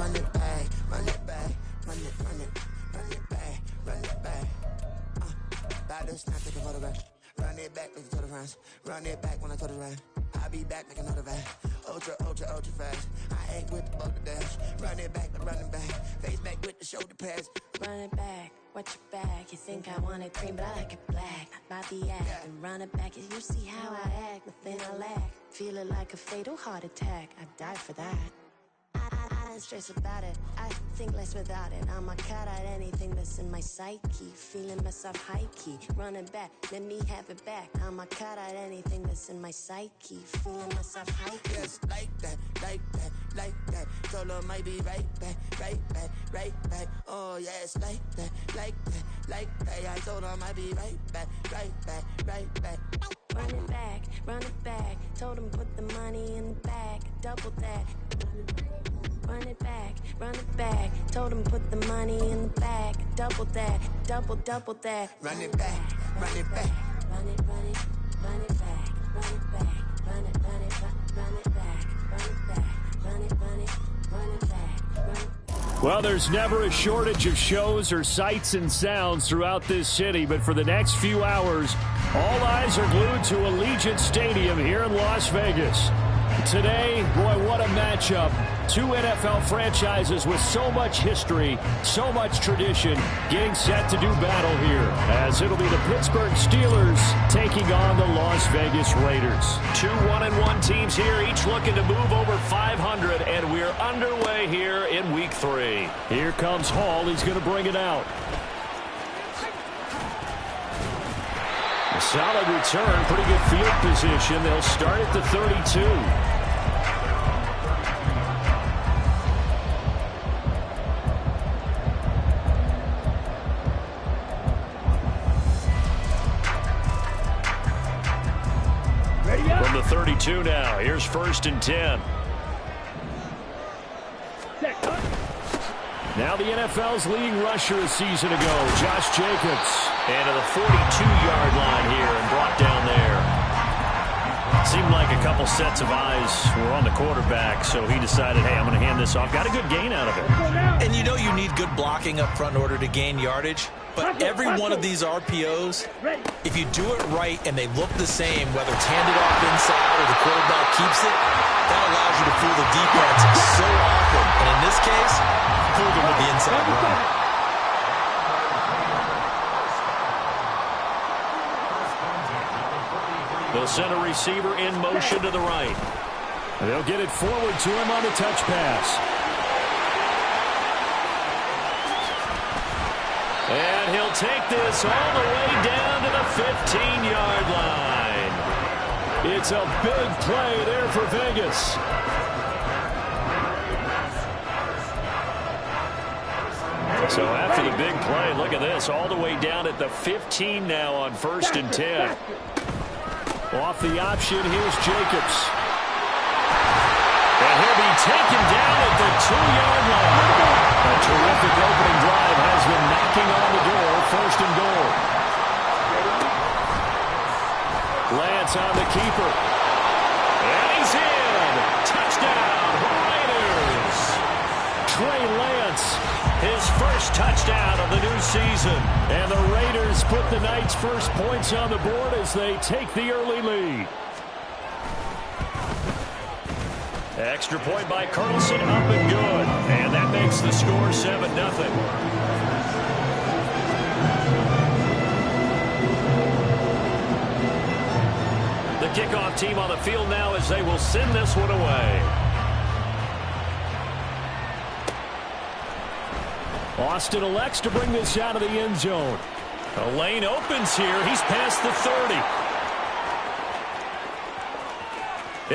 run it back, run it back, run it back, run it back. About to snap, take a photograph. Run it back, make it to the rounds. Run it back when I go to run. I'll be back like another van. Ultra, ultra, ultra fast. I ain't with the boulder dash. Run it back, but running back. Face back with the shoulder pads. Run it back, watch your back. You think I want it cream, but I like it black. Bobby act and run it back. You see how I act, nothing I lack. Feel it like a fatal heart attack. I'd die for that. I don't stress about it. I think less without it. I'ma cut out anything that's in my psyche. Feeling myself high key. Running back, let me have it back. I'ma cut out anything that's in my psyche. Feeling myself high key. Yes, like that, like that, like that. Solo might be right back, right back, right back. Oh yes, like that, like that, like that. I told her I might be right back, right back, right back. Run it back, run it back. Told him put the money in the bag. Double that. Run it back, run it back. Told him put the money in the bag. Double that, double that. Run it back, run it back. Run it, run it, run it back. Run it back, run it, run it, run it back. Run it back, run it, run it, run it back. Run it back. Well, there's never a shortage of shows or sights and sounds throughout this city, but for the next few hours, all eyes are glued to Allegiant Stadium here in Las Vegas. Today, boy, what a matchup. Two NFL franchises with so much history, so much tradition, getting set to do battle here, as it'll be the Pittsburgh Steelers taking on the Las Vegas Raiders. Two 1-1 teams here, each looking to move over 500, and we're underway here in Week 3. Here comes Hall. He's going to bring it out. A solid return, pretty good field position. They'll start at the 32. From the 32 now, here's 1st and 10. Now the NFL's leading rusher a season ago, Josh Jacobs. And to the 42-yard line here and brought down there. Seemed like a couple sets of eyes were on the quarterback, so he decided, hey, I'm going to hand this off. Got a good gain out of it. And you know you need good blocking up front in order to gain yardage. But every one of these RPOs, if you do it right and they look the same, whether it's handed off inside or the quarterback keeps it, that allows you to fool the defense so often. And in this case, fooled them with the inside run. They'll send a receiver in motion to the right. And they'll get it forward to him on the touch pass. And he'll take this all the way down to the 15-yard line. It's a big play there for Vegas. So after the big play, look at this, all the way down at the 15 now on 1st and 10. Off the option, here's Jacobs. And he'll be taken down at the 2-yard line. A terrific opening drive has been knocking on the door. 1st and goal. Lance on the keeper. And he's in. Touchdown, Raiders. Trey Lance, his first touchdown of the new season. And the Raiders put the Knights' first points on the board as they take the early lead. Extra point by Carlson, up and good. And that makes the score 7-0. The kickoff team on the field now as they will send this one away. Austin elects to bring this out of the end zone. A lane opens here. He's past the 30.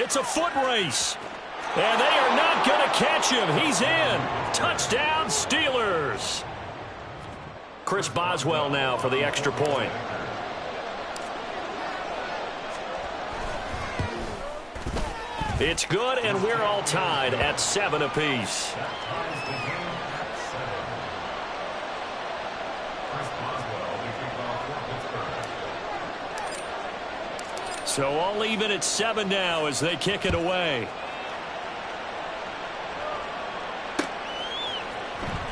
It's a foot race. And they are not going to catch him. He's in. Touchdown, Steelers. Chris Boswell now for the extra point. It's good, and we're all tied at 7 apiece. So all even at 7 now as they kick it away.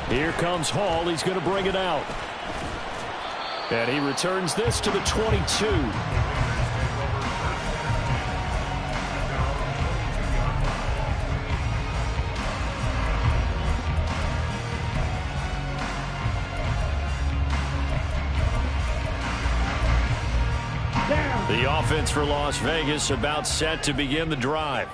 Here comes Hall. He's going to bring it out. And he returns this to the 22. The offense for Las Vegas about set to begin the drive.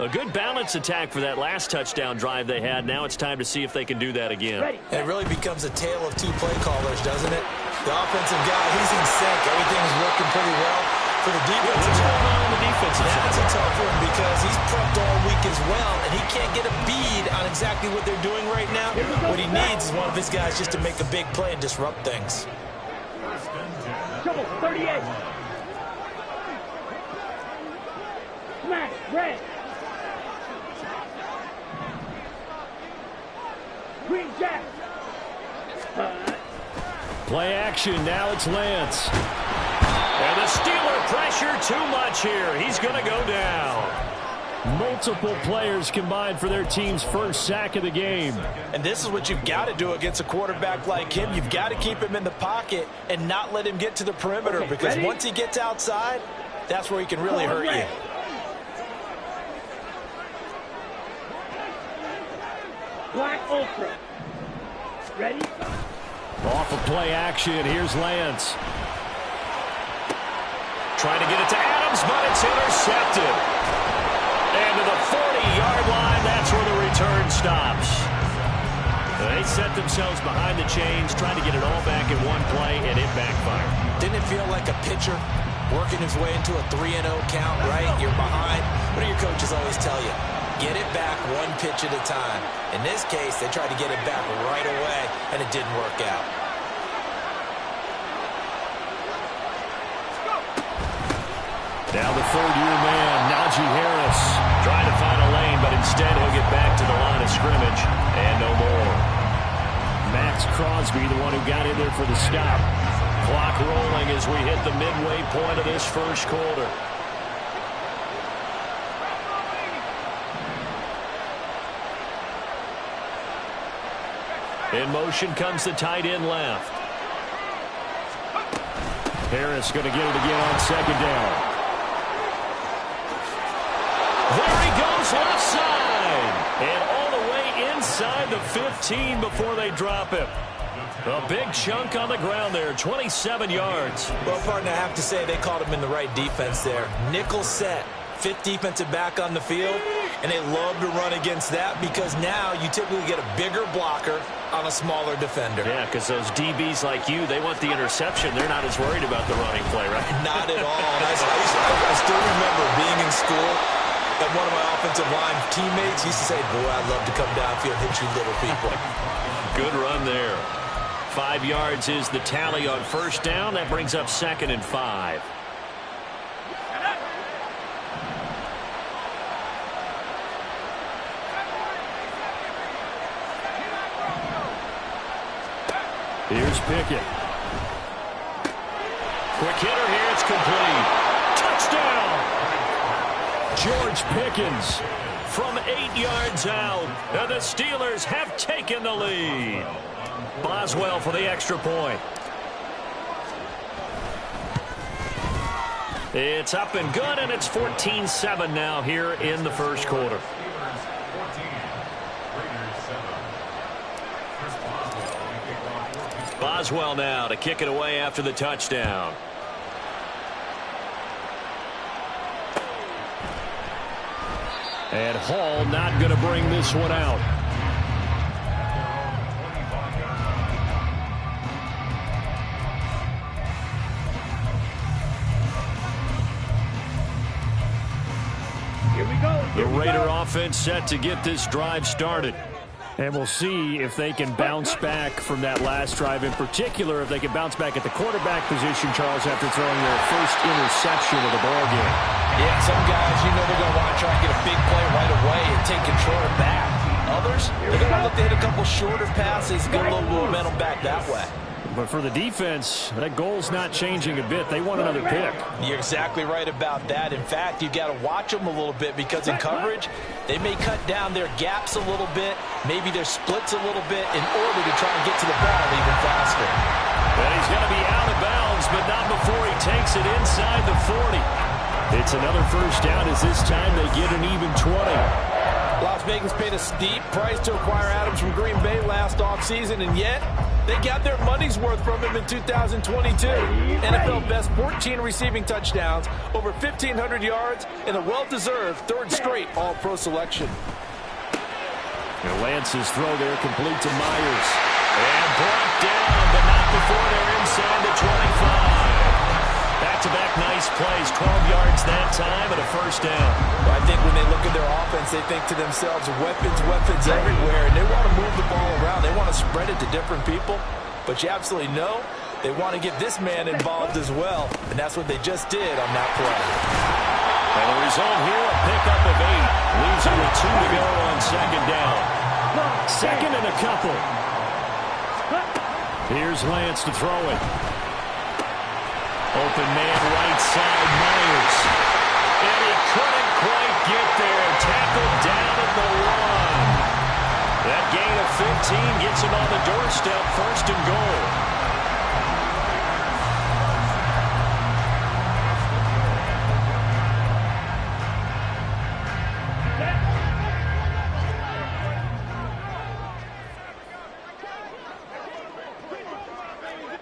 A good balance attack for that last touchdown drive they had. Now it's time to see if they can do that again. It really becomes a tale of two play callers, doesn't it? The offensive guy, he's in sync. Everything's working pretty well. For the defensive guy, on the defensive side? That's a tough one because he's prepped all week as well, and he can't get a bead on exactly what they're doing right now. What he needs is one of his guys just to make a big play and disrupt things. Trouble, 38. Smash, red. Green jack. Play action. Now it's Lance. And the Steeler pressure too much here. He's going to go down. Multiple players combined for their team's first sack of the game. And this is what you've got to do against a quarterback like him. You've got to keep him in the pocket and not let him get to the perimeter, because once he gets outside, that's where he can really hurt you. Black Ultra. Ready? Off of play action, here's Lance. Trying to get it to Adams, but it's intercepted. And to the 40-yard line, that's where the return stops. They set themselves behind the chains, trying to get it all back in one play, and it backfired. Didn't it feel like a pitcher working his way into a 3-0 count, right? You're behind. What do your coaches always tell you? Get it back one pitch at a time. In this case, they tried to get it back right away, and it didn't work out. Now the third-year man, Najee Harris, trying to find a lane, but instead he'll get back to the line of scrimmage, and no more. Max Crosby, the one who got in there for the stop. Clock rolling as we hit the midway point of this first quarter. In motion comes the tight end left. Harris going to get it again on second down. There he goes left side. And all the way inside the 15 before they drop him. A big chunk on the ground there, 27 yards. Well, partner, I have to say they called him in the right defense there. Nickel set, fifth defensive back on the field, and they love to run against that because now you typically get a bigger blocker on a smaller defender. Yeah, because those DBs like you, they want the interception. They're not as worried about the running play, right? Not at all. And I still remember being in school, and one of my offensive line teammates used to say, boy, I'd love to come downfield and hit you little people. Good run there. 5 yards is the tally on first down. That brings up 2nd and 5. Here's Pickett. Quick hitter here. It's complete. Touchdown! George Pickens from 8 yards out. And the Steelers have taken the lead. Boswell for the extra point. It's up and good, and it's 14-7 now here in the first quarter. Boswell now to kick it away after the touchdown. And Hall not going to bring this one out. Here we go. The Raider offense set to get this drive started. And we'll see if they can bounce back from that last drive. In particular, if they can bounce back at the quarterback position, Charles, after throwing their first interception of the ball game. Yeah, some guys, you know they're going to want to try and get a big play right away and take control of back. Others, they're going to look to hit a couple shorter passes, get a little momentum back that way. But for the defense, that goal's not changing a bit. They want another pick. You're exactly right about that. In fact, you've got to watch them a little bit because in coverage, they may cut down their gaps a little bit, maybe their splits a little bit in order to try and get to the ball even faster. And he's going to be out of bounds, but not before he takes it inside the 40. It's another first down as this time they get an even 20. Las Vegas paid a steep price to acquire Adams from Green Bay last offseason, and yet they got their money's worth from him in 2022. NFL best 14 receiving touchdowns, over 1,500 yards, and a well-deserved third straight All-Pro selection. And Lance's throw there complete to Myers. And brought down, but not before they're inside the 25. Back-to-back nice plays, 12 yards that time and a first down. Well, I think when they look at their offense, they think to themselves, weapons everywhere, and they want to move the ball around. They want to spread it to different people, but you absolutely know they want to get this man involved as well, and that's what they just did on that play. And the result here, a pickup of 8. Leaves it with 2 to go on second down. Second and a couple. Here's Lance to throw it. Open man right side, Myers. And he couldn't quite get there. Tackled down at the 1. That gain of 15 gets him on the doorstep, first and goal.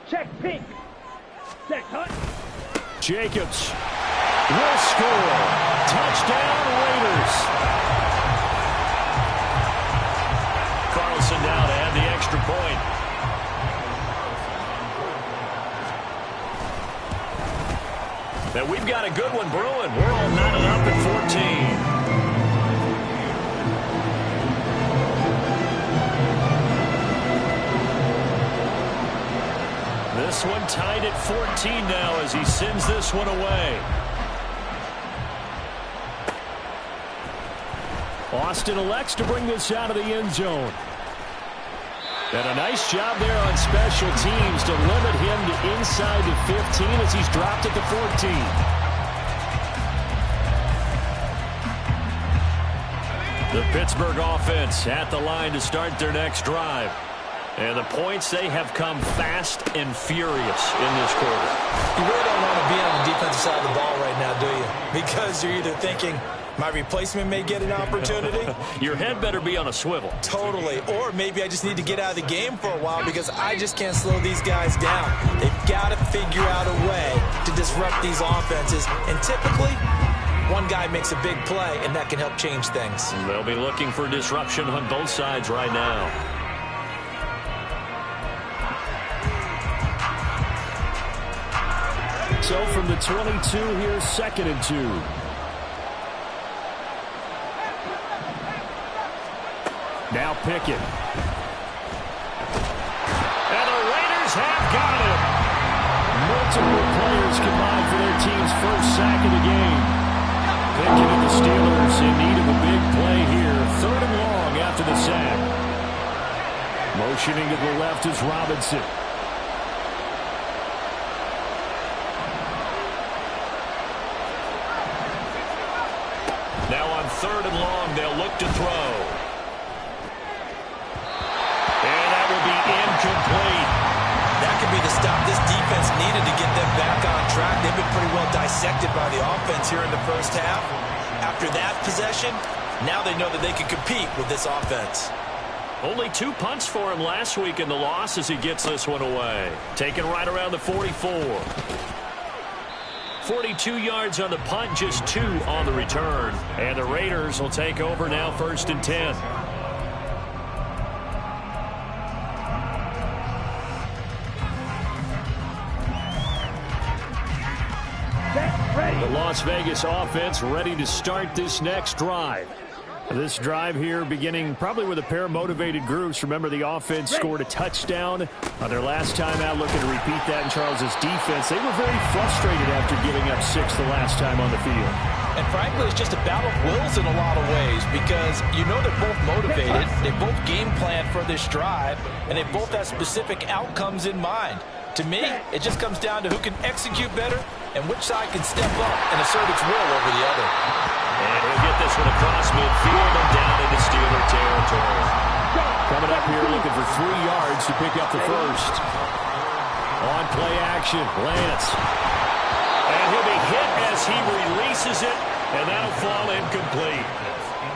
Check pink. Check hut. Jacobs will score. Touchdown, Raiders. Carlson now to add the extra point. Now we've got a good one brewing. We're all knotted up at 14. This one tied at 14 now as he sends this one away. Austin elects to bring this out of the end zone. And a nice job there on special teams to limit him to inside the 15 as he's dropped at the 14. The Pittsburgh offense at the line to start their next drive. And the points, they have come fast and furious in this quarter. You really don't want to be on the defensive side of the ball right now, do you? Because you're either thinking, my replacement may get an opportunity. Your head better be on a swivel. Totally. Or maybe I just need to get out of the game for a while because I just can't slow these guys down. They've got to figure out a way to disrupt these offenses. And typically, one guy makes a big play, and that can help change things. They'll be looking for disruption on both sides right now. So from the 22, here's second and 2. Now Pickett. And the Raiders have got him. Multiple players combined for their team's first sack of the game. Pickett and the Steelers in need of a big play here. Third and long after the sack. Motioning to the left is Robinson. Now on third and long, they'll look to throw. And that will be incomplete. That could be the stop this defense needed to get them back on track. They've been pretty well dissected by the offense here in the first half. After that possession, now they know that they can compete with this offense. Only 2 punts for him last week in the loss as he gets this one away. Taken right around the 44. 42 yards on the punt, just 2 on the return. And the Raiders will take over now, first and 10. The Las Vegas offense ready to start this next drive. This drive here beginning probably with a pair of motivated groups. Remember, the offense scored a touchdown on their last time out. Looking to repeat that in Charles's defense. They were very frustrated after giving up 6 the last time on the field. And frankly, it's just a battle of wills in a lot of ways because you know they're both motivated, they both game plan for this drive, and they both have specific outcomes in mind. To me, it just comes down to who can execute better and which side can step up and assert its will over the other. And he'll get this one across midfield and down into Steeler territory. Coming up here looking for 3 yards to pick up the first. On play action, Lance. And he'll be hit as he releases it, and that'll fall incomplete.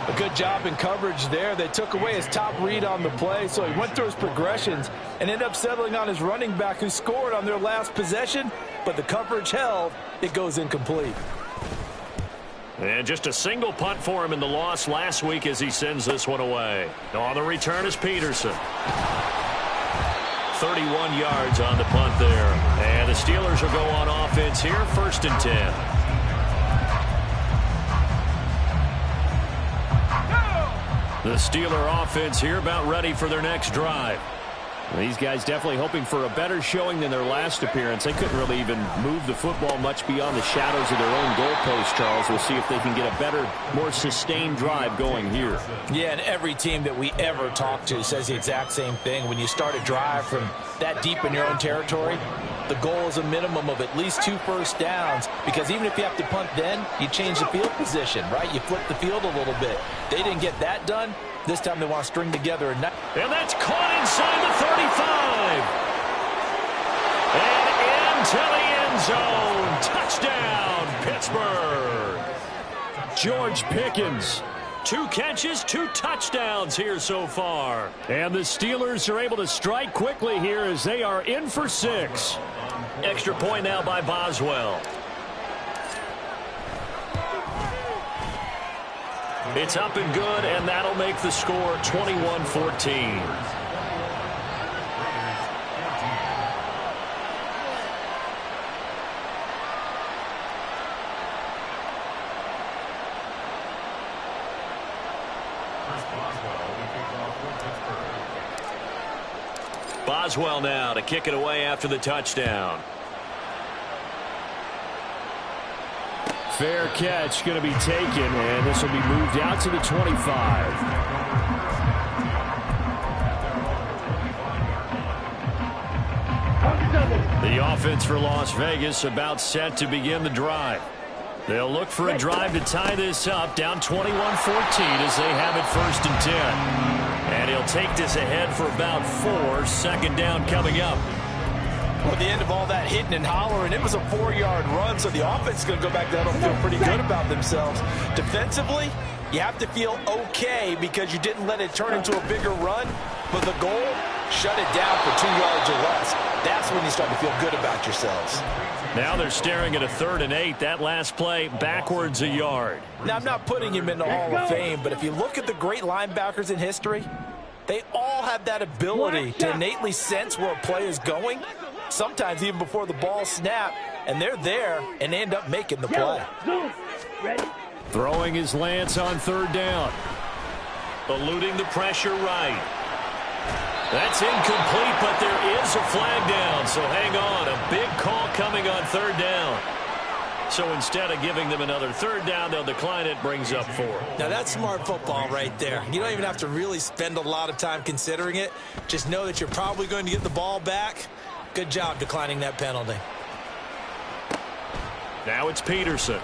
A good job in coverage there. They took away his top read on the play, so he went through his progressions and ended up settling on his running back who scored on their last possession, but the coverage held. It goes incomplete. And just a single punt for him in the loss last week as he sends this one away. On the return is Peterson. 31 yards on the punt there. And the Steelers will go on offense here, 1st and 10. The Steeler offense here about ready for their next drive. These guys definitely hoping for a better showing than their last appearance. They couldn't really even move the football much beyond the shadows of their own goalpost, Charles. We'll see if they can get a better, more sustained drive going here. Yeah, and every team that we ever talk to says the exact same thing. When you start a drive from that deep in your own territory, the goal is a minimum of at least 2 first downs, because even if you have to punt then, you change the field position, right? You flip the field a little bit. They didn't get that done. This time they want to string together a night. And that's caught inside the 35. And into the end zone. Touchdown, Pittsburgh. George Pickens. 2 catches, 2 touchdowns here so far. And the Steelers are able to strike quickly here as they are in for 6. Extra point now by Boswell. It's up and good, and that'll make the score 21-14. Boswell now to kick it away after the touchdown. Fair catch going to be taken, and this will be moved out to the 25. The offense for Las Vegas about set to begin the drive. They'll look for a drive to tie this up, down 21-14 as they have it 1st and 10. And he'll take this ahead for about 4, 2nd down coming up. Well, at the end of all that hitting and hollering, it was a 4-yard run, so the offense is going to go back down and feel pretty good about themselves. Defensively, you have to feel okay because you didn't let it turn into a bigger run, but the goal, shut it down for 2 yards or less. That's when you start to feel good about yourselves. Now they're staring at a 3rd and 8. That last play, backwards a yard. Now, I'm not putting him in the Hall of Fame, but if you look at the great linebackers in history, they all have that ability to innately sense where a play is going, sometimes even before the ball snapped, and they're there and they end up making the play. Throwing his Lance on 3rd down. Eluding the pressure right. That's incomplete, but there is a flag down, so hang on. A big call coming on 3rd down. So instead of giving them another 3rd down, they'll decline it, brings up 4. Now that's smart football right there. You don't even have to really spend a lot of time considering it. Just know that you're probably going to get the ball back. Good job declining that penalty. Now it's Peterson.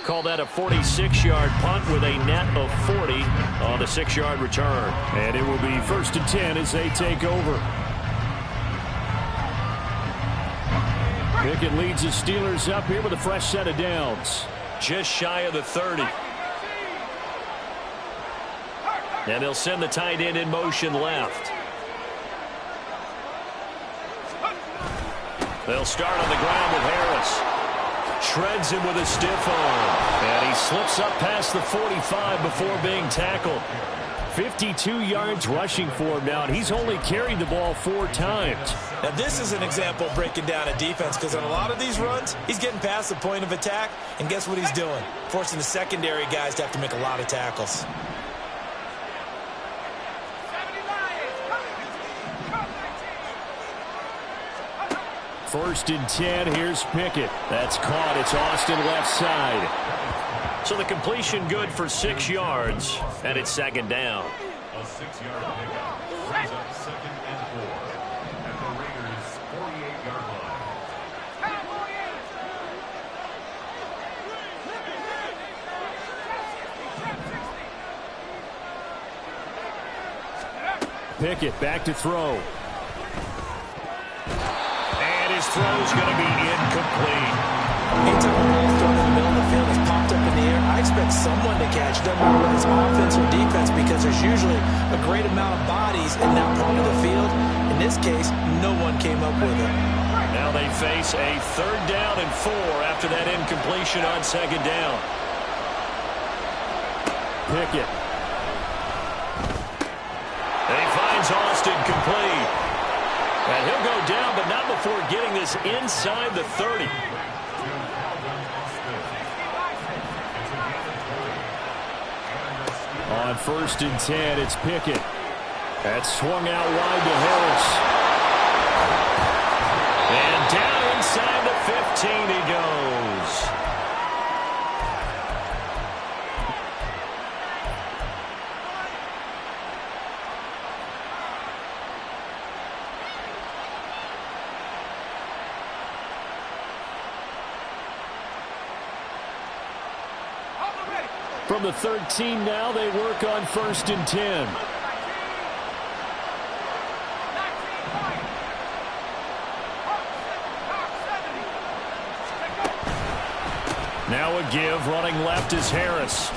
Call that a 46-yard punt with a net of 40 on the 6-yard return. And it will be 1st and 10 as they take over. Pickett leads the Steelers up here with a fresh set of downs. Just shy of the 30. And they'll send the tight end in motion left. They'll start on the ground with Harris. Shreds him with a stiff arm. And he slips up past the 45 before being tackled. 52 yards rushing for him now, and he's only carried the ball 4 times. Now this is an example of breaking down a defense, because on a lot of these runs, he's getting past the point of attack, and guess what he's doing? Forcing the secondary guys to have to make a lot of tackles. 1st and 10, here's Pickett. That's caught. It's Austin left side. So the completion good for 6 yards, and it's 2nd down. A 6-yard pickup brings up 2nd and 4 at the Raiders' 48-yard line. Pickett back to throw. And his throw's going to be incomplete. Anytime a ball's thrown in the middle of the field, it's popped up in the air, I expect someone to catch it, whether it's offense or defense, because there's usually a great amount of bodies in that part of the field. In this case, no one came up with it. Now they face a 3rd down and 4 after that incompletion on 2nd down. Pickett. And he finds Austin complete. And he'll go down, but not before getting this inside the 30. On 1st and 10, it's Pickett. That's swung out wide to Harris. And down inside the 15 he goes. From the 13 now, they work on 1st and 10. Now a give, running left is Harris.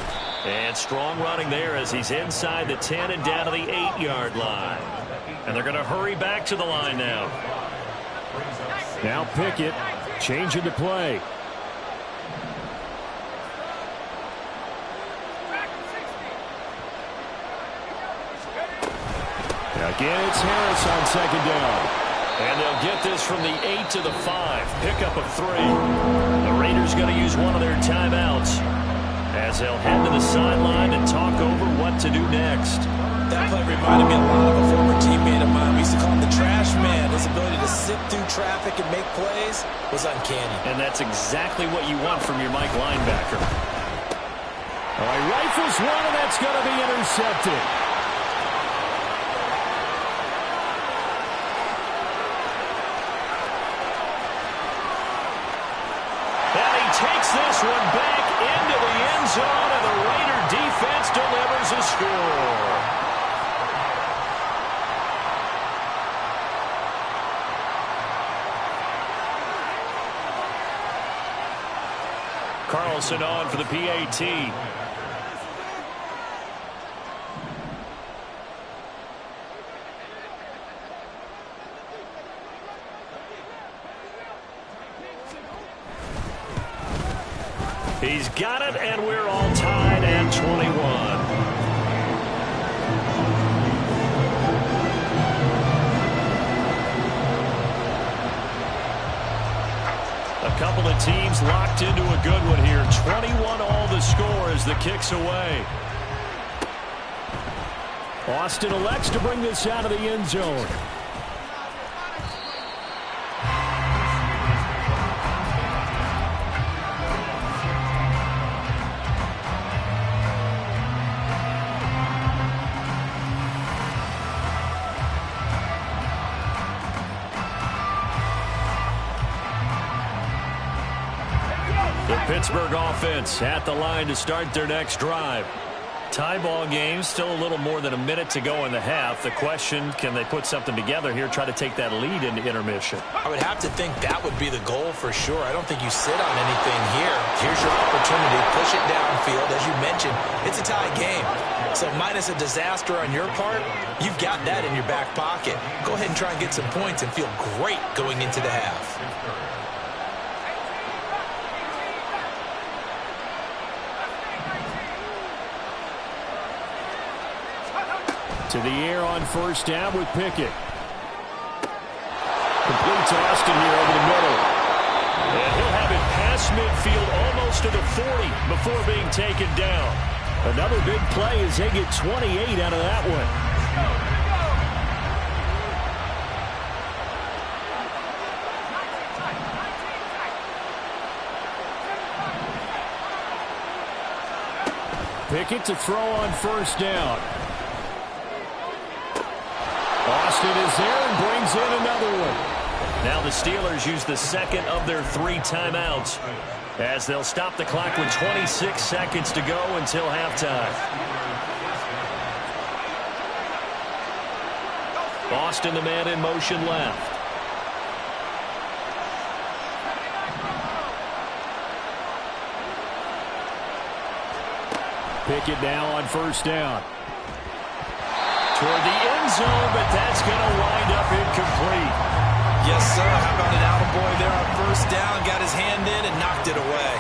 And strong running there as he's inside the 10 and down to the 8-yard line. And they're going to hurry back to the line now. Now Pickett, changing to play. Again, it's Harris on 2nd down. And they'll get this from the 8 to the 5. Pickup of 3. The Raiders going to use one of their timeouts as they'll head to the sideline and talk over what to do next. That play reminded me a lot of a former teammate of mine. We used to call him the trash man. His ability to sit through traffic and make plays was uncanny. And that's exactly what you want from your Mike linebacker. All right, rifles one, and that's going to be intercepted. Takes this one back into the end zone, and the Raider defense delivers a score. Carlson on for the PAT. He's got it, and we're all tied at 21. A couple of teams locked into a good one here. 21 all the score as the kick's away. Austin elects to bring this out of the end zone. Pittsburgh offense at the line to start their next drive. Tie ball game, still a little more than a minute to go in the half. The question, can they put something together here, try to take that lead into intermission? I would have to think that would be the goal for sure. I don't think you sit on anything here. Here's your opportunity. Push it downfield. As you mentioned, it's a tie game. So minus a disaster on your part, you've got that in your back pocket. Go ahead and try and get some points and feel great going into the half. To the air on 1st down with Pickett. Completes Austin here over the middle. And he'll have it past midfield almost to the 40 before being taken down. Another big play as they get 28 out of that one. Pickett to throw on first down. Austin is there and brings in another one. Now the Steelers use the second of their 3 timeouts as they'll stop the clock with 26 seconds to go until halftime. Austin, the man in motion left. Pickett now on first down. Toward the end zone, but that's going to wind up incomplete. Yes, sir. How about an attaboy there on first down? Got his hand in and knocked it away.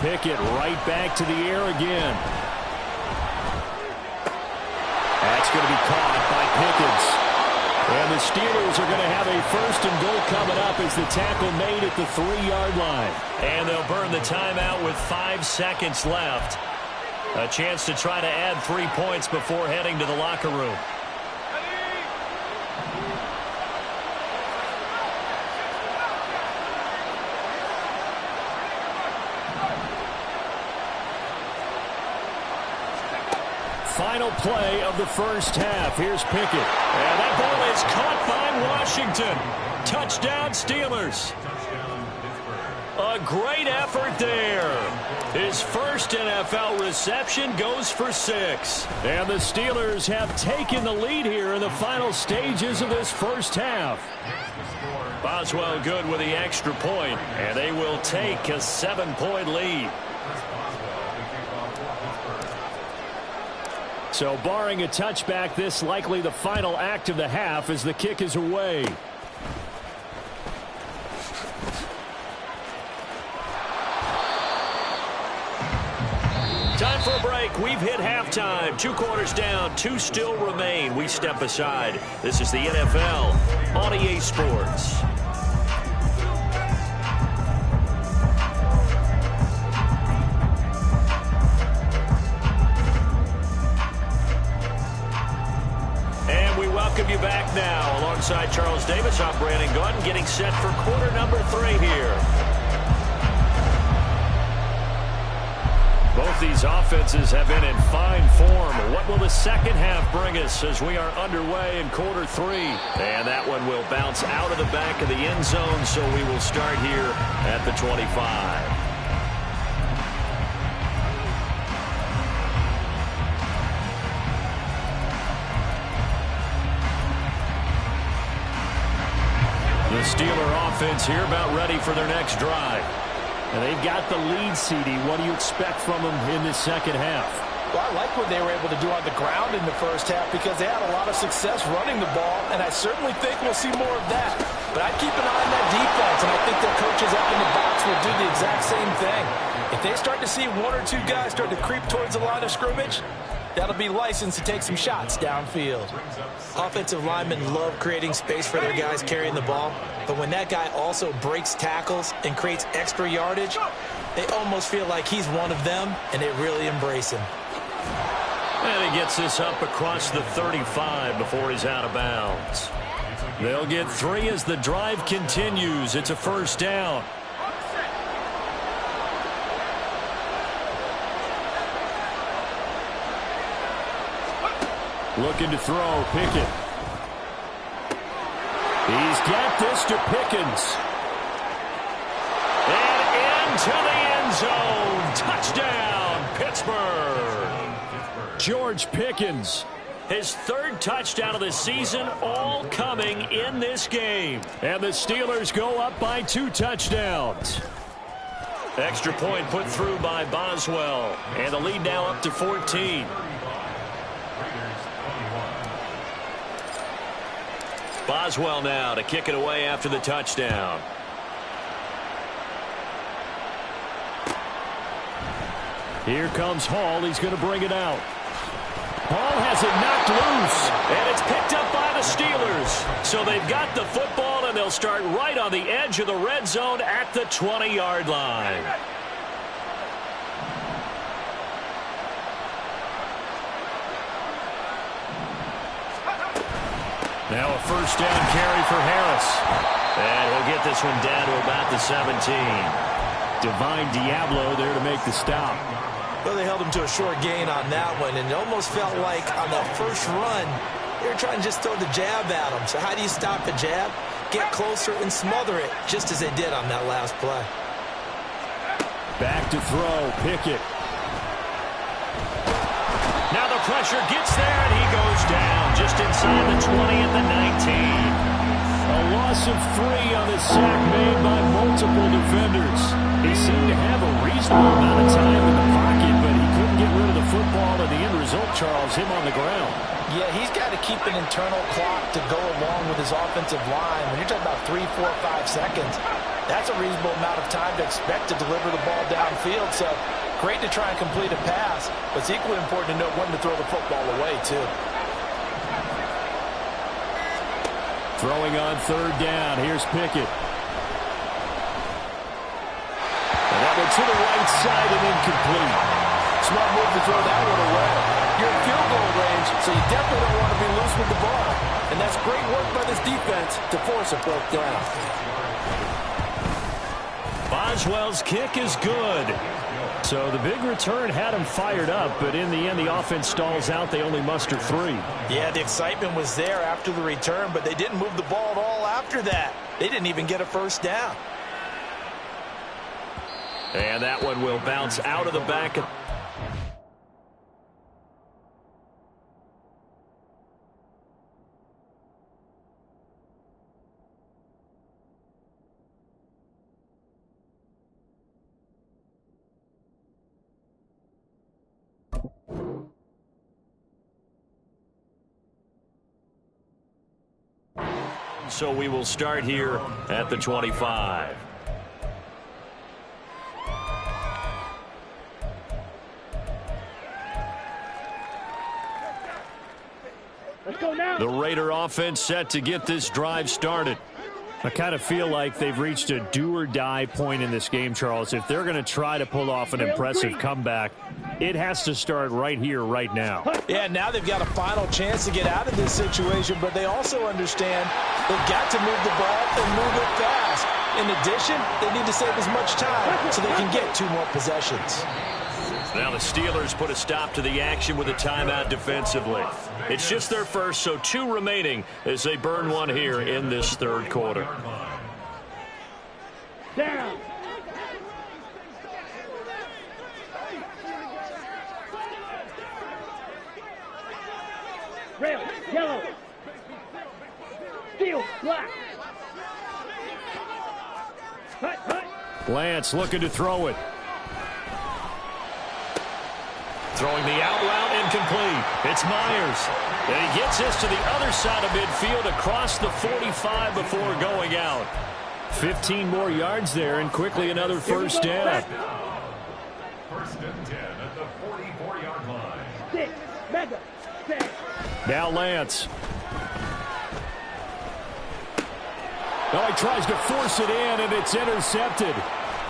Pickett right back to the air again. That's going to be caught by Pickens. And the Steelers are going to have a first and goal coming up as the tackle made at the 3-yard line. And they'll burn the timeout with 5 seconds left. A chance to try to add 3 points before heading to the locker room. Final play of the first half. Here's Pickett. And that ball is caught by Washington. Touchdown, Steelers. A great effort there. His first NFL reception goes for 6. And the Steelers have taken the lead here in the final stages of this first half. Boswell good with the extra point, and they will take a 7-point lead. So barring a touchback, this likely the final act of the half as the kick is away. Time for a break. We've hit halftime. 2 quarters down, 2 still remain. We step aside. This is the NFL on EA Sports. Welcome you back now. Alongside Charles Davis, I'm Brandon Gordon, getting set for quarter number 3 here. Both these offenses have been in fine form. What will the second half bring us as we are underway in quarter 3? And that one will bounce out of the back of the end zone, so we will start here at the 25. The Steeler offense here about ready for their next drive. And they've got the lead, CD. What do you expect from them in this second half? Well, I like what they were able to do on the ground in the first half because they had a lot of success running the ball, and I certainly think we'll see more of that. But I'd keep an eye on that defense, and I think their coaches up in the box will do the exact same thing. If they start to see 1 or 2 guys start to creep towards the line of scrimmage, that'll be licensed to take some shots downfield. Offensive linemen love creating space for their guys carrying the ball, but when that guy also breaks tackles and creates extra yardage, they almost feel like he's one of them, and they really embrace him. And he gets this up across the 35 before he's out of bounds. They'll get 3 as the drive continues. It's a first down. Looking to throw, Pickett. He's got this to Pickens. And into the end zone. Touchdown, Pittsburgh. George Pickens. His 3rd touchdown of the season, all coming in this game. And the Steelers go up by 2 touchdowns. Extra point put through by Boswell. And the lead now up to 14. Boswell now to kick it away after the touchdown. Here comes Hall. He's going to bring it out. Hall has it knocked loose. And it's picked up by the Steelers. So they've got the football, and they'll start right on the edge of the red zone at the 20-yard line. Now a first down carry for Harris. And he'll get this one down to about the 17. Divine Diablo there to make the stop. Well, they held him to a short gain on that one, and it almost felt like on that first run, they were trying to just throw the jab at him. So how do you stop the jab? Get closer and smother it, just as they did on that last play. Back to throw, Pickett. Now the pressure gets there, and he goes down just inside the 20 at the 19. A loss of 3 on the sack made by multiple defenders. He seemed to have a reasonable amount of time in the pocket, but he couldn't get rid of the football, and the end result, Charles, him on the ground. Yeah, he's got to keep an internal clock to go along with his offensive line. When you're talking about 3, 4, 5 seconds, that's a reasonable amount of time to expect to deliver the ball downfield. So great to try and complete a pass, but it's equally important to know when to throw the football away, too. Throwing on third down. Here's Pickett. And that one to the right side and incomplete. Smart move to throw that one away. You're in field goal range, so you definitely don't want to be loose with the ball. And that's great work by this defense to force a fourth down. Boswell's kick is good. So the big return had him fired up, but in the end, the offense stalls out. They only muster 3. Yeah, the excitement was there after the return, but they didn't move the ball at all after that. They didn't even get a first down. And that one will bounce out of the back. So we will start here at the 25. Let's go now. The Raider offense set to get this drive started. I kind of feel like they've reached a do-or-die point in this game, Charles. If they're going to try to pull off an impressive comeback, it has to start right here, right now. Yeah, now they've got a final chance to get out of this situation, but they also understand they've got to move the ball and move it fast. In addition, they need to save as much time so they can get 2 more possessions. Now the Steelers put a stop to the action with a timeout defensively. It's just their first, so 2 remaining as they burn one here in this third quarter. Down. Red, yellow. Steel, black. Hut, hut. Lance looking to throw it. Throwing the out route, incomplete. It's Myers. And he gets this to the other side of midfield across the 45 before going out. 15 more yards there, and quickly another first down. First and 10 at the 44-yard line. 6, mega, 6. Now Lance. Now he tries to force it in, and it's intercepted.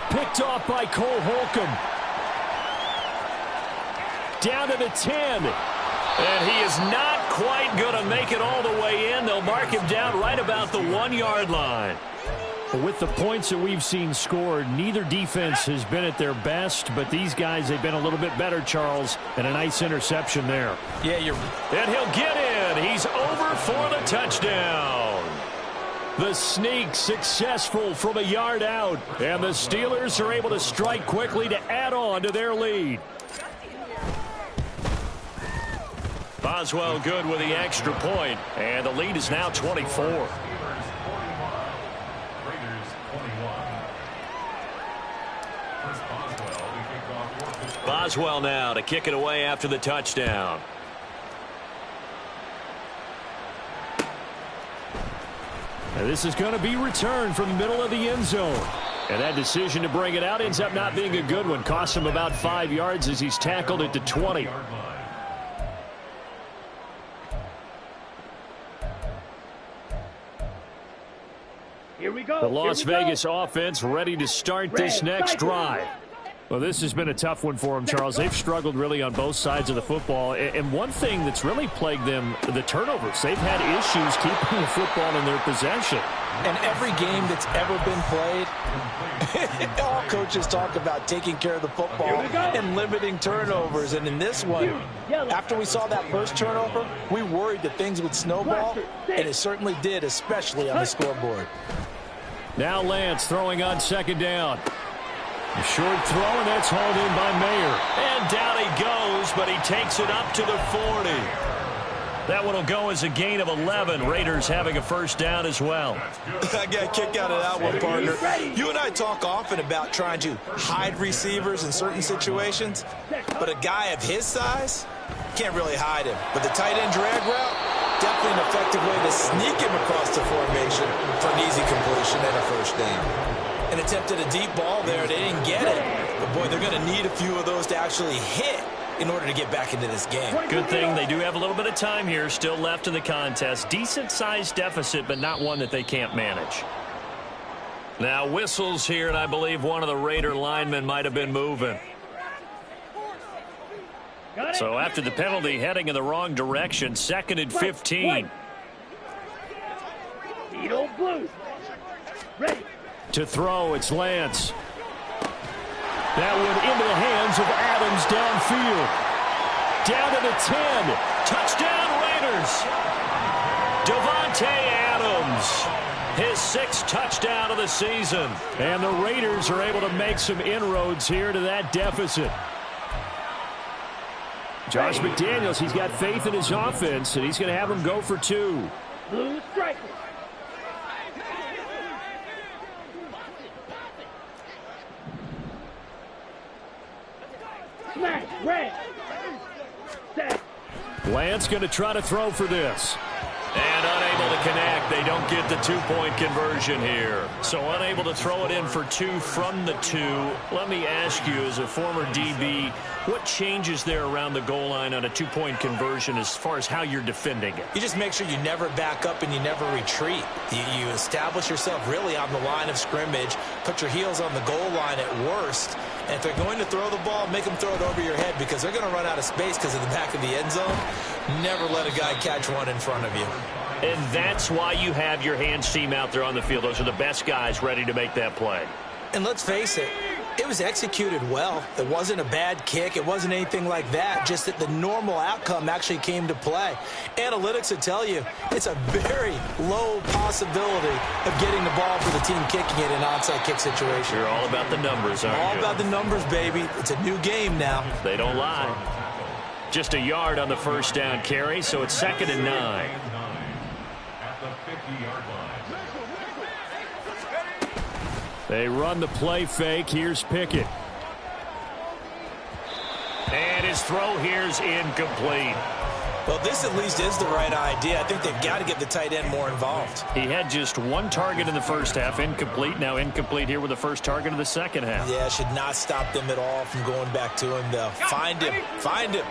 Picked off by Cole Holcomb. Down to the 10. And he is not quite going to make it all the way in. They'll mark him down right about the 1-yard line. With the points that we've seen scored, neither defense has been at their best, but these guys, they've been a little bit better, Charles, and a nice interception there. Yeah, and he'll get in. He's over for the touchdown. The sneak successful from a yard out, and the Steelers are able to strike quickly to add on to their lead. Boswell good with the extra point, and the lead is now 24. Boswell now to kick it away after the touchdown. And this is going to be returned from the middle of the end zone. And that decision to bring it out ends up not being a good one. Costs him about 5 yards as he's tackled at the 20. Here we go. The Las Vegas offense ready to start this next drive. Well, this has been a tough one for them, Charles. They've struggled really on both sides of the football. And one thing that's really plagued them, the turnovers. They've had issues keeping the football in their possession. And every game that's ever been played, all coaches talk about taking care of the football and limiting turnovers. And in this one, after we saw that first turnover, we worried that things would snowball, and it certainly did, especially on the scoreboard. Now Lance throwing on second down. A short throw, and that's hauled in by Mayer. And down he goes, but he takes it up to the 40. That one will go as a gain of 11. Raiders having a first down as well. I got a kick out of that one, partner. You and I talk often about trying to hide receivers in certain situations, but a guy of his size can't really hide him. But the tight end drag route, definitely an effective way to sneak him across the formation for an easy completion and a first down. And attempted a deep ball there. They didn't get it. But, boy, they're going to need a few of those to actually hit in order to get back into this game. Good thing they do have a little bit of time here still left in the contest. Decent-sized deficit, but not one that they can't manage. Now whistles here, and I believe one of the Raider linemen might have been moving. So after the penalty, heading in the wrong direction, 2nd and 15. Eagle blue. Ready. To throw, it's Lance. That one into the hands of Adams downfield. Down to the 10. Touchdown Raiders. Davante Adams. His 6th touchdown of the season. And the Raiders are able to make some inroads here to that deficit. Josh McDaniels, he's got faith in his offense, and he's going to have them go for 2. Blue striker. Smash, red. Set. Lance going to try to throw for this. And unable to connect. They don't get the 2-point conversion here. So unable to throw it in for 2 from the 2. Let me ask you, as a former DB, what changes there around the goal line on a 2-point conversion as far as how you're defending it? You just make sure you never back up and you never retreat. You establish yourself really on the line of scrimmage, put your heels on the goal line at worst, and if they're going to throw the ball, make them throw it over your head because they're going to run out of space because of the back of the end zone. Never let a guy catch one in front of you. And that's why you have your hands team out there on the field. Those are the best guys ready to make that play. And let's face it, it was executed well. It wasn't a bad kick. It wasn't anything like that. Just that the normal outcome actually came to play. Analytics would tell you it's a very low possibility of getting the ball for the team kicking it in an onside kick situation. You're all about the numbers, aren't you? All about the numbers, baby. It's a new game now. They don't lie. Just a yard on the first down carry, so it's 2nd and 9. At the 50-yard line. They run the play fake. Here's Pickett. And his throw here's incomplete. Well, this at least is the right idea. I think they've got to get the tight end more involved. He had just 1 target in the first half, incomplete. Now incomplete here with the first target of the second half. Yeah, should not stop them at all from going back to him, though. Find him. Find him.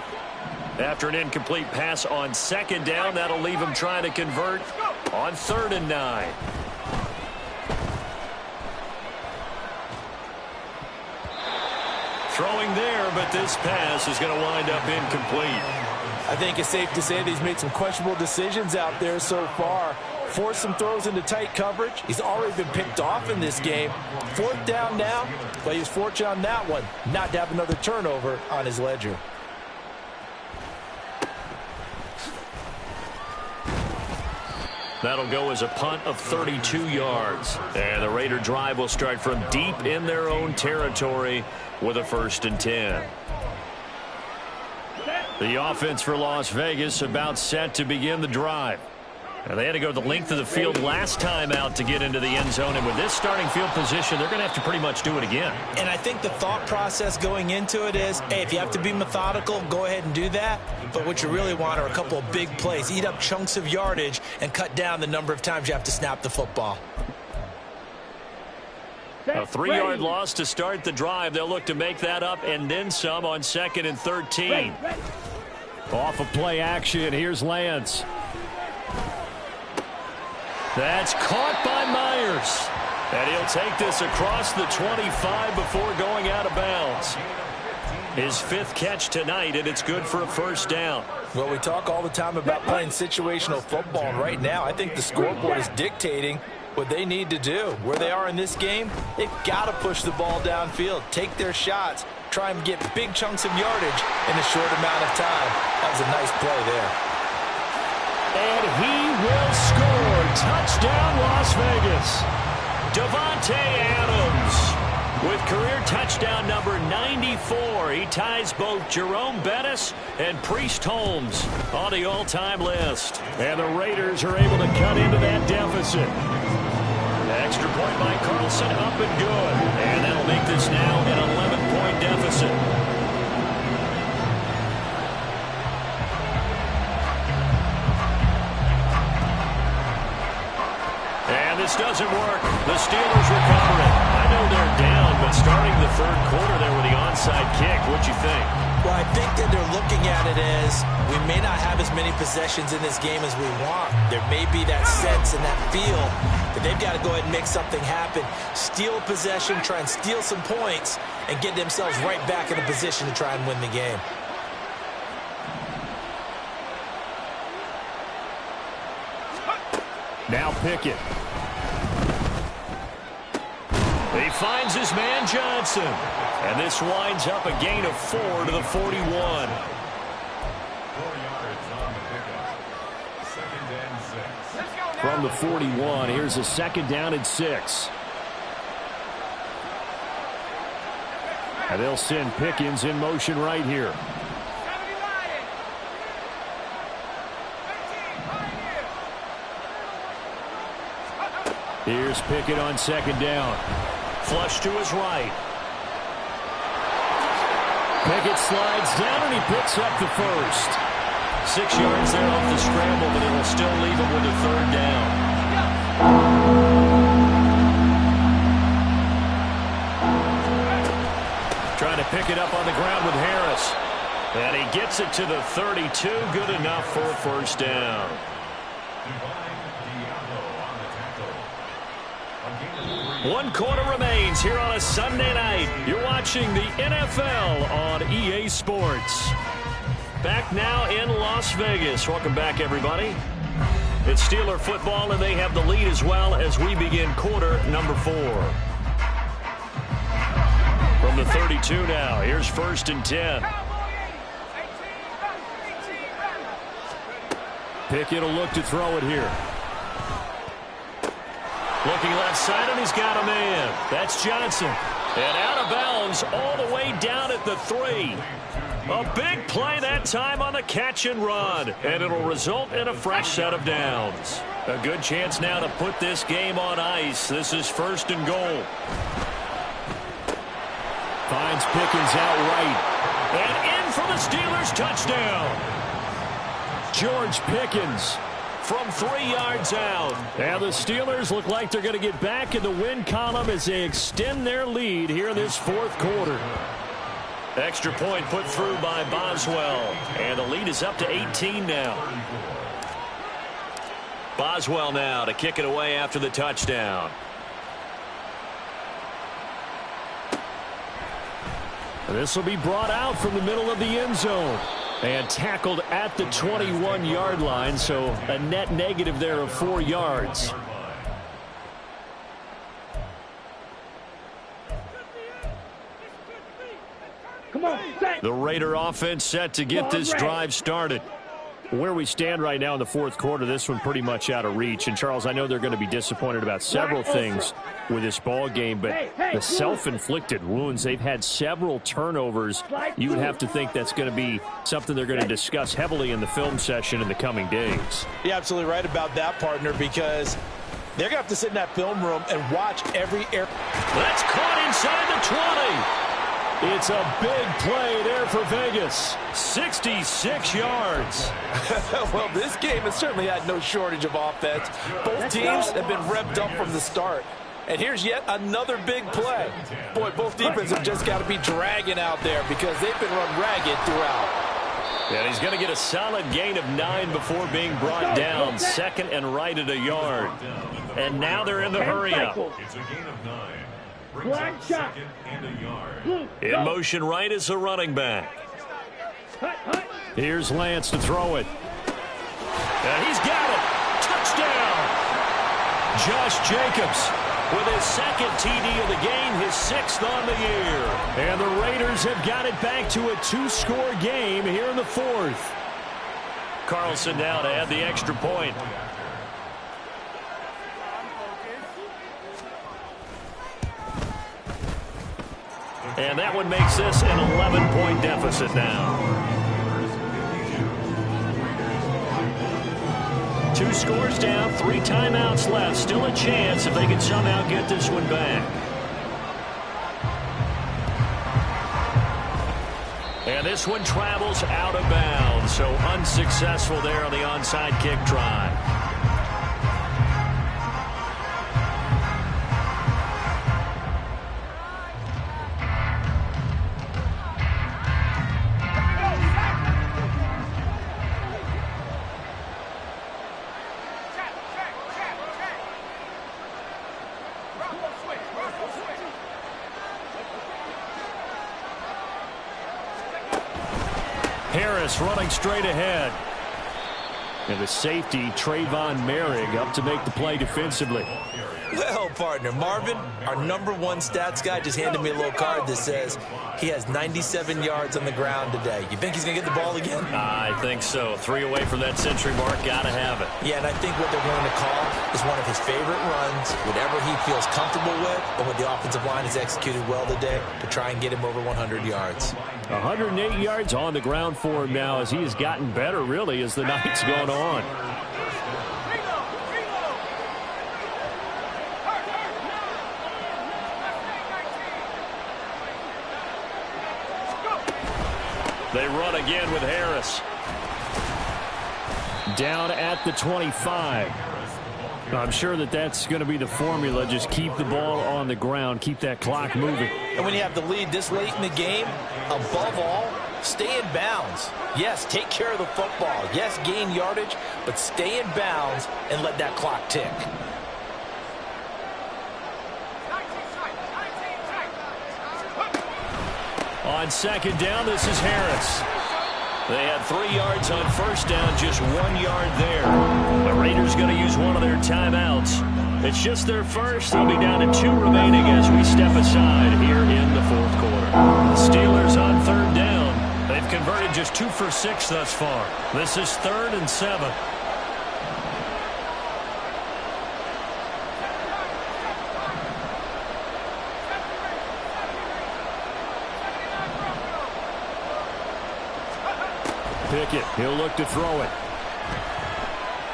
After an incomplete pass on 2nd down, that'll leave him trying to convert on 3rd and 9. Throwing there, but this pass is going to wind up incomplete. I think it's safe to say that he's made some questionable decisions out there so far. Forced some throws into tight coverage. He's already been picked off in this game. 4th down now, but he was fortunate on that one not to have another turnover on his ledger. That'll go as a punt of 32 yards. And the Raider drive will start from deep in their own territory with a 1st and 10. The offense for Las Vegas about set to begin the drive. Now, they had to go the length of the field last time out to get into the end zone, and with this starting field position, they're going to have to pretty much do it again. And I think the thought process going into it is, hey, if you have to be methodical, go ahead and do that. But what you really want are a couple of big plays. Eat up chunks of yardage and cut down the number of times you have to snap the football. A 3-yard loss to start the drive. They'll look to make that up and then some on 2nd and 13. Off of play action, here's Lance. That's caught by Myers. And he'll take this across the 25 before going out of bounds. His 5th catch tonight, and it's good for a first down. Well, we talk all the time about playing situational football, and right now I think the scoreboard is dictating what they need to do. Where they are in this game, they've got to push the ball downfield, take their shots, try and get big chunks of yardage in a short amount of time. That was a nice play there. And he will score. Touchdown, Las Vegas. Davante Adams with career touchdown number 94. He ties both Jerome Bettis and Priest Holmes on the all-time list. And the Raiders are able to cut into that deficit. Extra point by Carlson, up and good. And that'll make this now an 11-point deficit. And this doesn't work. The Steelers recover it. I know they're down, but starting the 3rd quarter there with the onside kick, what'd you think? Well, I think that they're looking at it as we may not have as many possessions in this game as we want. There may be that sense and that feel that they've got to go ahead and make something happen. Steal possession, try and steal some points, and get themselves right back in a position to try and win the game. Now Pickett. He finds his man Johnson. And this winds up a gain of 4 to the 41. 4 yards on the pickup. 2nd and 6. From the 41, here's a 2nd down and 6. And they'll send Pickens in motion right here. Here's Pickett on 2nd down. Flush to his right. Pickett slides down and he picks up the 1st. 6 yards there off the scramble, but it'll still leave him with a 3rd down. Trying to pick it up on the ground with Harris. And he gets it to the 32. Good enough for a 1st down. 1 quarter remains here on a Sunday night. You're watching the NFL on EA Sports. Back now in Las Vegas. Welcome back, everybody. It's Steeler football, and they have the lead as well as we begin quarter number 4. From the 32 now, here's 1st and 10. Pickett will look to throw it here. Looking left side, and he's got a man. That's Johnson. And out of bounds all the way down at the 3. A big play that time on the catch and run. And it'll result in a fresh set of downs. A good chance now to put this game on ice. This is 1st and goal. Finds Pickens out right. And in for the Steelers touchdown. George Pickens from 3 yards out. And the Steelers look like they're going to get back in the win column as they extend their lead here in this 4th quarter. Extra point put through by Boswell. And the lead is up to 18 now. Boswell now to kick it away after the touchdown. And this will be brought out from the middle of the end zone. And tackled at the 21-yard line, so a net negative there of 4 yards. Come on, set. The Raider offense set to get this drive started. Where we stand right now in the 4th quarter, this one pretty much out of reach. And, Charles, I know they're going to be disappointed about several things with this ball game, but the self-inflicted wounds, they've had several turnovers. You would have to think that's going to be something they're going to discuss heavily in the film session in the coming days. You're absolutely right about that, partner, because they're going to have to sit in that film room and watch every air. That's caught inside the 20. It's a big play there for Vegas. 66 yards. Well, this game has certainly had no shortage of offense. Both teams have been revved up from the start. And here's yet another big play. Boy, both defenses have just got to be dragging out there because they've been run ragged throughout. And he's going to get a solid gain of 9 before being brought down. Second and right at a yard. And now they're in the hurry-up. It's a gain of 9. Black shot. Second and a yard. In motion right is a running back. Here's Lance to throw it. And he's got it. Touchdown. Josh Jacobs with his second TD of the game, his 6th on the year. And the Raiders have got it back to a 2-score game here in the 4th. Carlson now to add the extra point. And that one makes this an 11-point deficit now. 2 scores down, 3 timeouts left. Still a chance if they can somehow get this one back. And this one travels out of bounds, so unsuccessful there on the onside kick try. Harris running straight ahead. And the safety, Trayvon Merrick, up to make the play defensively. Well, partner, Marvin, our #1 stats guy, just handed me a little card that says he has 97 yards on the ground today. You think he's going to get the ball again? I think so. 3 away from that century mark. Got to have it. Yeah, and I think what they're going to call is one of his favorite runs, whatever he feels comfortable with, and what the offensive line has executed well today to try and get him over 100 yards. 108 yards on the ground for him now as he has gotten better, really, as the night's gone on. They run again with Harris. Down at the 25. I'm sure that that's going to be the formula. Just keep the ball on the ground. Keep that clock moving. And when you have the lead this late in the game, above all, stay in bounds. Yes, take care of the football. Yes, gain yardage, but stay in bounds and let that clock tick. On second down, this is Harris. They had 3 yards on first down, just 1 yard there. The Raiders going to use one of their timeouts. It's just their first. They'll be down to 2 remaining as we step aside here in the 4th quarter. The Steelers on third down. They've converted just 2 for 6 thus far. This is 3rd and 7. Pickett, he'll look to throw it.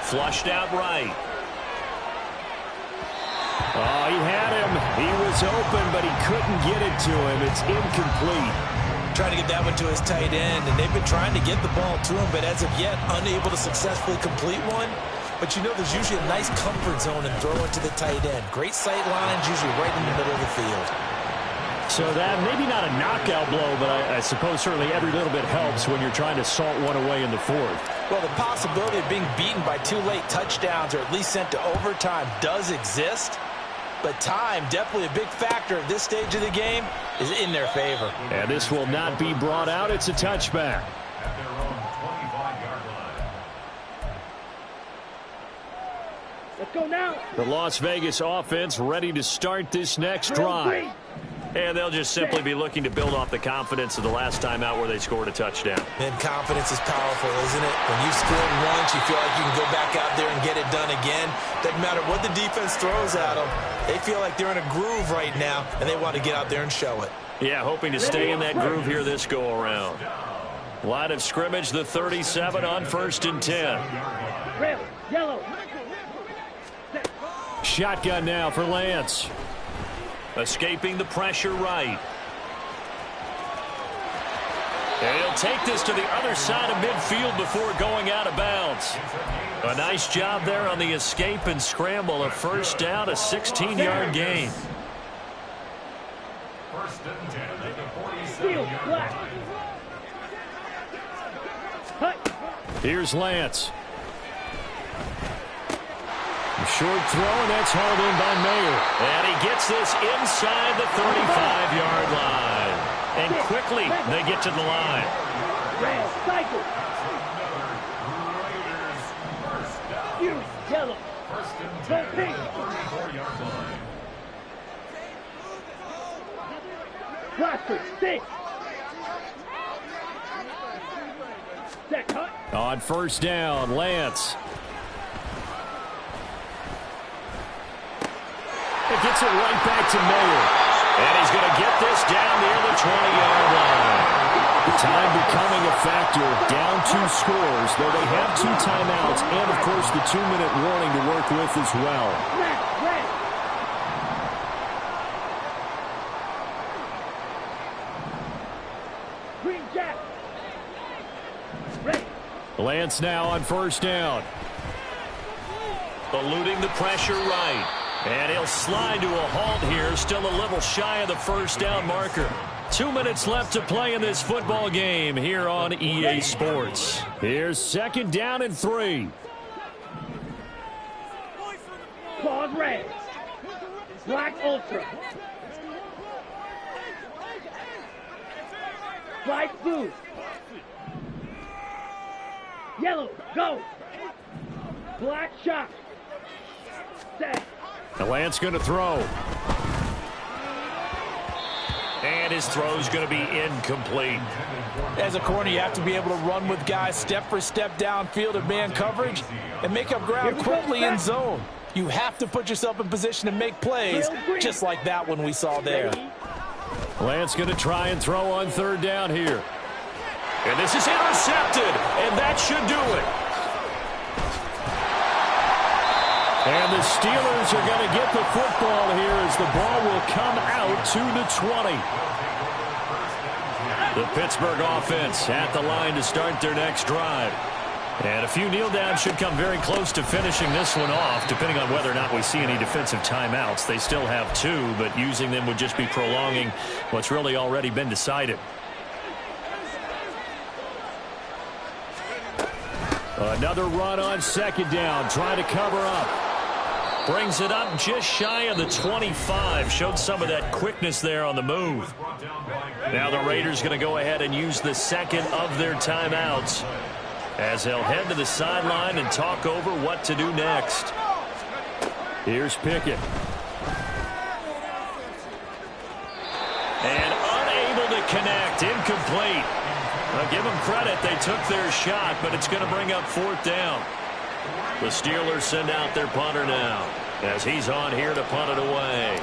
Flushed out right. Oh, he had him. He was open, but he couldn't get it to him. It's incomplete. Trying to get that one to his tight end, and they've been trying to get the ball to him, but as of yet, unable to successfully complete one. But you know there's usually a nice comfort zone in throwing to the tight end. Great sight lines, usually right in the middle of the field. So that, maybe not a knockout blow, but I suppose certainly every little bit helps when you're trying to salt one away in the 4th. Well, the possibility of being beaten by 2 late touchdowns or at least sent to overtime does exist. But time, definitely a big factor at this stage of the game, is in their favor. And this will not be brought out. It's a touchback. At their own 25-yard line. Let's go now. The Las Vegas offense ready to start this next drive. And they'll just simply be looking to build off the confidence of the last time out where they scored a touchdown. And confidence is powerful, isn't it? When you've scored once, you feel like you can go back out there and get it done again. Doesn't matter what the defense throws at them. They feel like they're in a groove right now, and they want to get out there and show it. Yeah, hoping to stay in that groove here this go-around. Line of scrimmage, the 37 on 1st and 10. Red, yellow. Shotgun now for Lance. Escaping the pressure right. And he'll take this to the other side of midfield before going out of bounds. A nice job there on the escape and scramble. A first down, a 16-yard gain. 1st and 10 at the 47-yard line. Here's Lance. Short throw, and that's hauled in by Mayer. And he gets this inside the 35-yard line. And quickly, they get to the line. Red, cycle. You, yellow. Go pink. Blaster, 6. Set cut. On first down, Lance. It gets it right back to Mayer. And he's going to get this down near the 20-yard line. Time becoming a factor. Down 2 scores, though they have 2 timeouts and, of course, the 2-minute warning to work with as well. Red. Green jack. Ready. Lance now on first down. Eluding the pressure right. And he'll slide to a halt here, still a little shy of the first down marker. 2 minutes left to play in this football game here on EA Sports. Here's second down and 3. Claws red. Black ultra. White blue. Yellow, go. Black shot. Set. And Lance going to throw. And his throw's going to be incomplete. As a corner, you have to be able to run with guys step for step downfield in man coverage and make up ground quickly in zone. You have to put yourself in position to make plays, just like that one we saw there. Lance going to try and throw on third down here. And this is intercepted, and that should do it. And the Steelers are going to get the football here as the ball will come out to the 20. The Pittsburgh offense at the line to start their next drive. And a few kneel downs should come very close to finishing this one off, depending on whether or not we see any defensive timeouts. They still have 2, but using them would just be prolonging what's really already been decided. Another run on second down, trying to cover up. Brings it up just shy of the 25. Showed some of that quickness there on the move. Now the Raiders going to go ahead and use the second of their timeouts as they'll head to the sideline and talk over what to do next. Here's Pickett. And unable to connect. Incomplete. I'll give them credit. They took their shot, but it's going to bring up fourth down. The Steelers send out their punter now as he's on here to punt it away.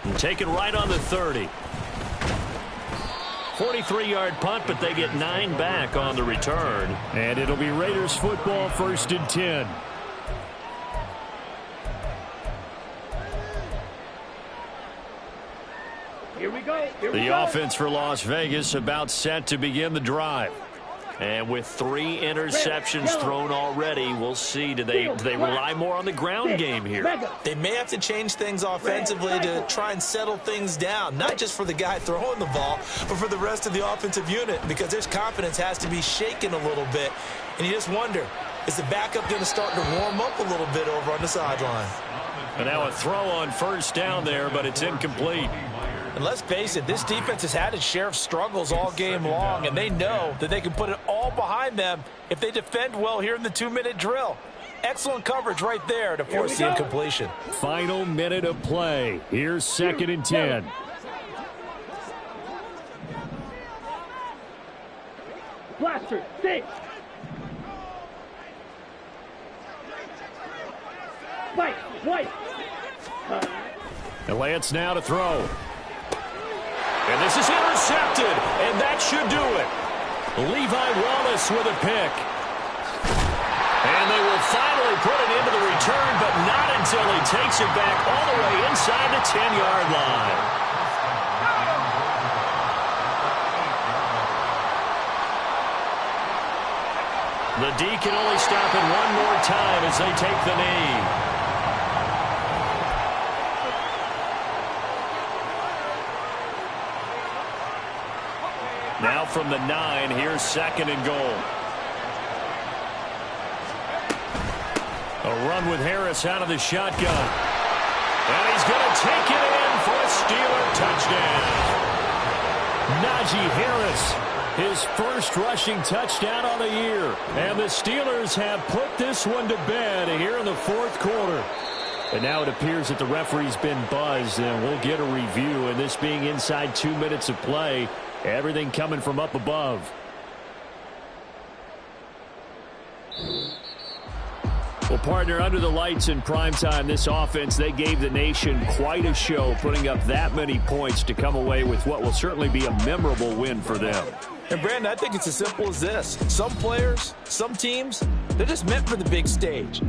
And take it right on the 30. 43-yard punt, but they get 9 back on the return. And it'll be Raiders football, 1st and 10. Here we go. The offense for Las Vegas about set to begin the drive. And with 3 interceptions thrown already, we'll see. Do they rely more on the ground game here? They may have to change things offensively to try and settle things down, not just for the guy throwing the ball, but for the rest of the offensive unit, because their confidence has to be shaken a little bit. And you just wonder, is the backup going to start to warm up a little bit over on the sideline? And now a throw on first down there, but it's incomplete. And let's face it, this defense has had its share of struggles all game long, and they know that they can put it all behind them if they defend well here in the 2-minute drill. Excellent coverage right there to force the incompletion. Final minute of play. Here's 2nd and 10. Blaster, 6. White. And Lance now to throw. And this is intercepted, and that should do it. Levi Wallace with a pick. And they will finally put it into the return, but not until he takes it back all the way inside the 10-yard line. The D can only stop it one more time as they take the knee. from the 9. Here's 2nd and goal. A run with Harris out of the shotgun. And he's going to take it in for a Steeler touchdown. Najee Harris, his first rushing touchdown on the year. And the Steelers have put this one to bed here in the 4th quarter. And now it appears that the referee's been buzzed, and we'll get a review. And this being inside 2 minutes of play, everything coming from up above. Well, partner, under the lights in primetime, this offense, they gave the nation quite a show, putting up that many points to come away with what will certainly be a memorable win for them. And, Brandon, I think it's as simple as this. Some players, some teams, they're just meant for the big stage.